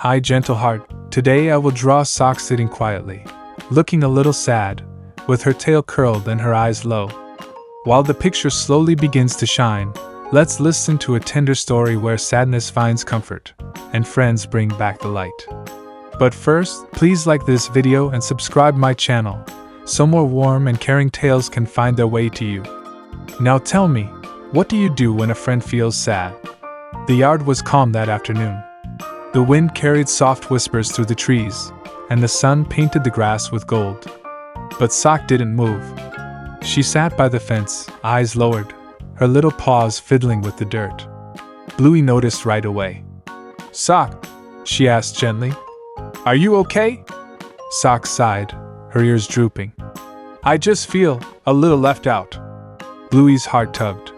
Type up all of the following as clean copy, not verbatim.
Hi, gentle heart. Today I will draw Sock sitting quietly, looking a little sad, with her tail curled and her eyes low. While the picture slowly begins to shine, let's listen to a tender story where sadness finds comfort, and friends bring back the light. But first, please like this video and subscribe my channel, so more warm and caring tales can find their way to you. Now tell me, what do you do when a friend feels sad? The yard was calm that afternoon. The wind carried soft whispers through the trees, and the sun painted the grass with gold. But Sock didn't move. She sat by the fence, eyes lowered, her little paws fiddling with the dirt. Bluey noticed right away. "Sock," she asked gently, "are you okay?" Sock sighed, her ears drooping. "I just feel a little left out." Bluey's heart tugged.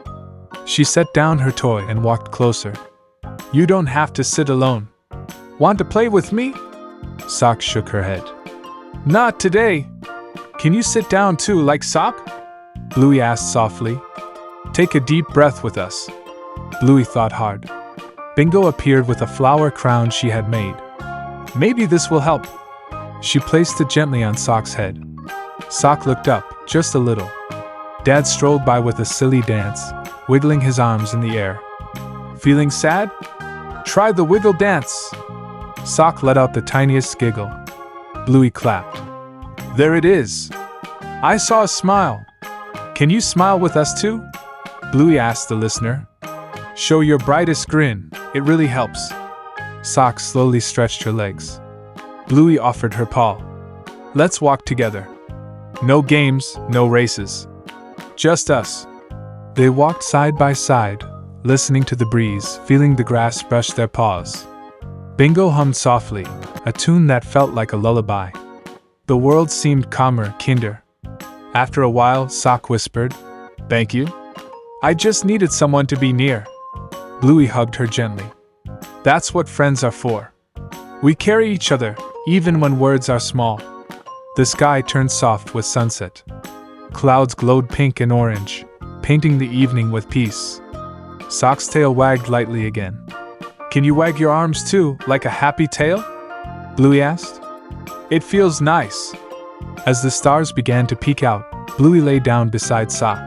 She set down her toy and walked closer. "You don't have to sit alone. Want to play with me?" Sock shook her head. "Not today. Can you sit down too, like Sock?" Bluey asked softly. "Take a deep breath with us." Bluey thought hard. Bingo appeared with a flower crown she had made. "Maybe this will help." She placed it gently on Sock's head. Sock looked up, just a little. Dad strolled by with a silly dance, wiggling his arms in the air. "Feeling sad? Try the wiggle dance." Sock let out the tiniest giggle. Bluey clapped. "There it is. I saw a smile. Can you smile with us too?" Bluey asked the listener. "Show your brightest grin, it really helps." Sock slowly stretched her legs. Bluey offered her paw. "Let's walk together. No games, no races. Just us." They walked side by side, listening to the breeze, feeling the grass brush their paws. Bingo hummed softly, a tune that felt like a lullaby. The world seemed calmer, kinder. After a while, Sock whispered, "Thank you. I just needed someone to be near." Bluey hugged her gently. "That's what friends are for. We carry each other, even when words are small." The sky turned soft with sunset. Clouds glowed pink and orange, painting the evening with peace. Sock's tail wagged lightly again. "Can you wag your arms too, like a happy tail?" Bluey asked. "It feels nice." As the stars began to peek out, Bluey lay down beside Sock.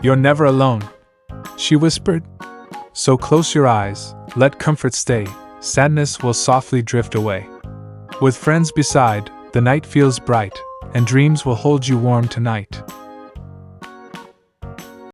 "You're never alone," she whispered. "So close your eyes, let comfort stay, sadness will softly drift away. With friends beside, the night feels bright, and dreams will hold you warm tonight."